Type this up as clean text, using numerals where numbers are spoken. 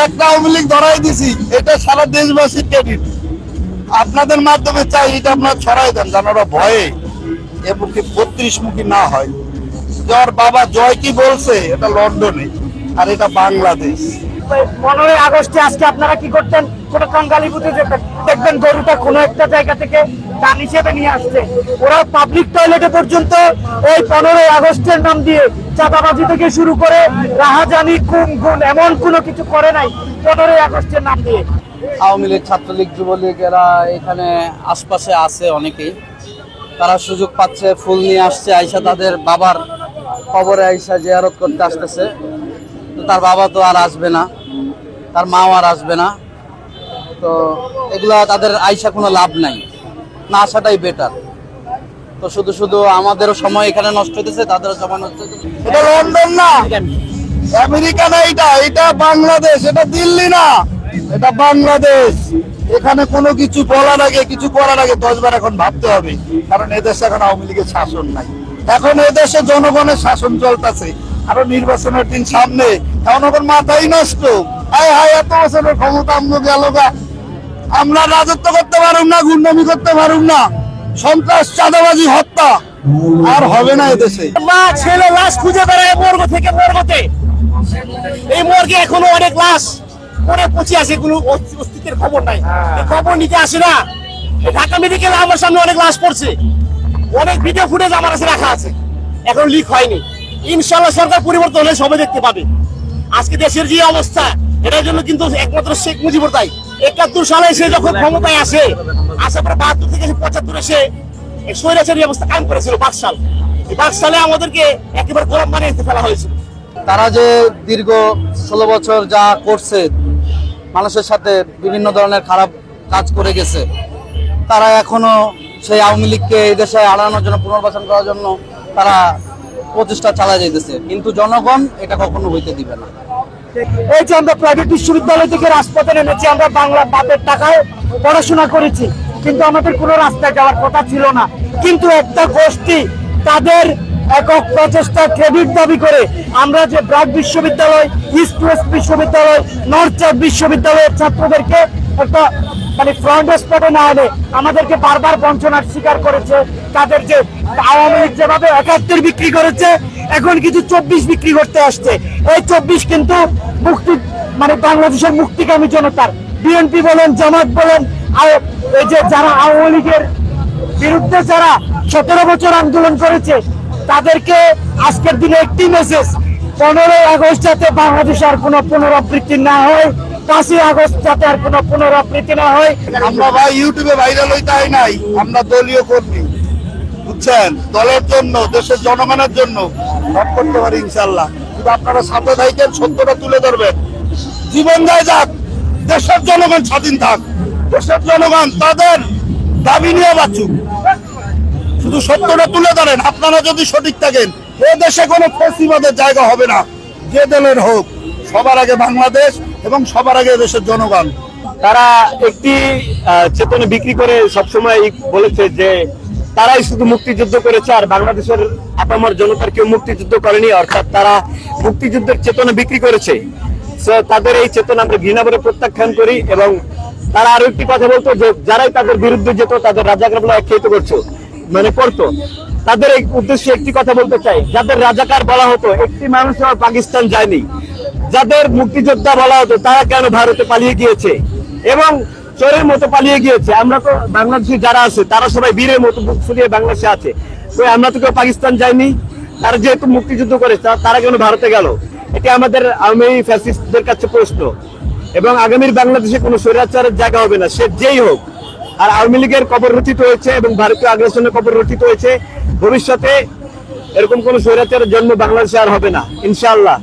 একটা আওয়ামী লীগ ধরাই দিছি, এটা সারা দেশবাসীর ক্রেডিট। আপনাদের মাধ্যমে চাই এটা আপনারা ছড়াই দেন, যেন ওরা ভয়ে এবং 32 মুখী না হয়। যার বাবা জয় কি বলছে, এটা লন্ডনে আর এটা বাংলাদেশ। 15ই আগস্টে আজকে আপনারা কি করতেন? কোনো কাঙ্গালি বুথে যেতেন, দেখবেন গরুটা কোনো একটা জায়গা থেকে গান হিসেবে নিয়ে আসছে। ওরা পাবলিক টয়লেটে পর্যন্ত এই 15ই আগস্টের নাম দিয়ে চাঁদাবাজি থেকে শুরু করে রাহাজানি, খুন গুণ এমন কোনো কিছু করে নাই 15ই আগস্টের নাম দিয়ে। আওয়ামী লীগ, ছাত্রলীগ, যুবলীগ এরা এখানে আশপাশে আছে অনেকেই। তারা সুযোগ পাচ্ছে, ফুল নিয়ে আসছে, আইসা তাদের বাবার কবরে আইসা জিয়ারত করতে আসতেছে। তো তার বাবা তো আর আসবে না, তার মাও আর আসবে না। তো এগুলা তাদের আইসা কোনো লাভ নাই, না আসাটাই বেটার। তো শুধু শুধু আমাদেরও সময় এখানে নষ্ট হইতেছে, তাদেরও সময় নষ্ট হইতেছে। এটা লন্ডন না, আমেরিকা না, এটা বাংলাদেশ, এটা দিল্লি না, এটা বাংলাদেশ। এখানে কোনো কিছু বলার আগে, কিছু করার আগে 10 বার এখন ভাবতে হবে, কারণ এদেশে এখন আওয়ামী লীগের শাসন নাই। এখন এদেশে জনগণের শাসন চলতেছে, আরো নির্বাচনের দিন সামনে, এখন ওদের মাথাই নষ্ট। হায় হায়, এত বছরের ক্ষমতা আমরা গেল গা, আমরা রাজত্ব করতে পারুম না, গুন্ডামি করতে পারুম না, সন্ত্রাস, চাঁদাবাজি, হত্যা আর হবে না এদেশে। মা ছেলে লাশ খুঁজে বেড়ায় মর্গ থেকে মর্গতে। এই মর্গে এখনো অনেক লাশ পরে পচে আছে, কোনো অস্তিত্বের খবর নাই। খবর নিতে আসে না। ঢাকা মেডিকেলে আমার সামনে অনেক লাশ পড়ছে, অনেক ভিডিও ফুটেজ আমার কাছে রাখা আছে, এখন লিক হয়নি। ইনশাআল্লাহ সরকার পরিবর্তন হলে সবাই দেখতে পাবে। আজকে দেশের যে অবস্থা, এটার জন্য কিন্তু একমাত্র শেখ মুজিবুর দায়ী। 71 সালে সে যখন ক্ষমতায় আসে, আসার পর 72 থেকে 75 সে স্বৈরাচারী অবস্থা কায়েম করেছিল। 5 সালে আমাদেরকে একেবারে গোলাম বানিয়ে ফেলা হয়েছিল। তারা যে দীর্ঘ 16 বছর যা করছে, মানুষের সাথে বিভিন্ন ধরনের খারাপ কাজ করে গেছে, তারা এখনো সেই আওয়ামী লীগকে এই দেশে আড়ানোর জন্য, পুনর্বাসন করার জন্য তারা প্রচেষ্টা চালা যাইতেছে। কিন্তু জনগণ এটা কখনো হইতে দিবে না। এই যে আমরা প্রাইভেট বিশ্ববিদ্যালয় থেকে রাজপথে নেমেছি, আমরা বাংলা বাপের টাকায় পড়াশোনা করেছি, কিন্তু আমাদের কোনো রাস্তায় যাওয়ার কথা ছিল না। কিন্তু একটা গোষ্ঠী তাদের একক প্রচেষ্টা ক্রেডিট দাবি করে আমরা যে ব্র্যাক বিশ্ববিদ্যালয়, ইস্ট ওয়েস্ট বিশ্ববিদ্যালয়, নর্থ সাউথ বিশ্ববিদ্যালয়ের ছাত্রদেরকে একটা ফ্রন্ট স্পটে না এনে আমাদেরকে বারবার বঞ্চনার শিকার করেছে। তাদের যে আওয়ামী লীগ যেভাবে 71 বিক্রি করেছে, এখন কিছু 24 বিক্রি করতে আসছে। এই 24 কিন্তু মুক্তি বাংলাদেশের মুক্তিকামী জনতার, বিএনপি বলেন, জামাত বলেন, আর এই যে যারা আওয়ামী লীগের বিরুদ্ধে যারা 17 বছর আন্দোলন করেছে, তাদেরকে আজকের দিনে একটি মেসেজ: 15ই আগস্ট যাতে বাংলাদেশে আর কোনো পুনরাবৃত্তি না হয়, 5ই আগস্ট যাতে আর কোনো পুনরাবৃত্তি না হয়। আমরা ভাই ইউটিউবে ভাইরাল হইতে নাই, আমরা দলীয় কর্মী, বুঝছেন? দলের জন্য, দেশের জনগণের জন্য সব করতে পারি ইনশাল্লাহ। কিন্তু আপনারা সাথে থাকেন, সত্যটা তুলে ধরবেন। জীবন যায় যাক, দেশের জনগণ স্বাধীন থাক, দেশের জনগণ তাদের দাবি নিয়ে বাঁচুক। শুধু সত্যটা তুলে ধরেন। আপনারা যদি সঠিক থাকেন, এ দেশে কোনো ফ্যাসিবাদের জায়গা হবে না, যে দলের হোক। সবার আগে বাংলাদেশ এবং সবার আগে দেশের জনগণ। তারা একটি চেতনা বিক্রি করে সবসময় বলেছে যে তারাই শুধু মুক্তিযুদ্ধ করেছে, আর বাংলাদেশের আপামর জনতার কেউ মুক্তিযুদ্ধ করেনি। অর্থাৎ তারা মুক্তিযুদ্ধের চেতনা বিক্রি করেছে। তাদের এই চেতনা আমরা ঘৃণা করে প্রত্যাখ্যান করি। এবং তারা আরো একটি কথা বলতো যে যারাই তাদের বিরুদ্ধে যেত, তাদের রাজাকার বলে আখ্যায়িত করতো। তাদের এই উদ্দেশ্যে একটি কথা বলতে চাই: যাদের রাজাকার বলা হতো, একটি মানুষ পাকিস্তান যায়নি। যাদের মুক্তিযোদ্ধা বলা হতো, তারা কেন ভারতে পালিয়ে গিয়েছে এবং চোরের মতো পালিয়ে গিয়েছে? আমরা তো বাংলাদেশে যারা আছে, তারা সবাই বীরের মতো বুক ফুলিয়ে বাংলাদেশে আছে। তো আমরা তো কেউ পাকিস্তান যাইনি। তারা যেহেতু মুক্তিযুদ্ধ করেছে, তারা কেন ভারতে গেল? এটি আমাদের আওয়ামী ফ্যাসিস্টদের কাছে প্রশ্ন। এবং আগামীর বাংলাদেশে কোনো স্বৈরাচারের জায়গা হবে না, সে যেই হোক। আর আওয়ামী লীগের কবর রচিত হয়েছে এবং ভারতীয় আগ্রাসনের কবর রচিত হয়েছে। ভবিষ্যতে এরকম কোন স্বৈরাচারের জন্ম বাংলাদেশে আর হবে না ইনশাআল্লাহ।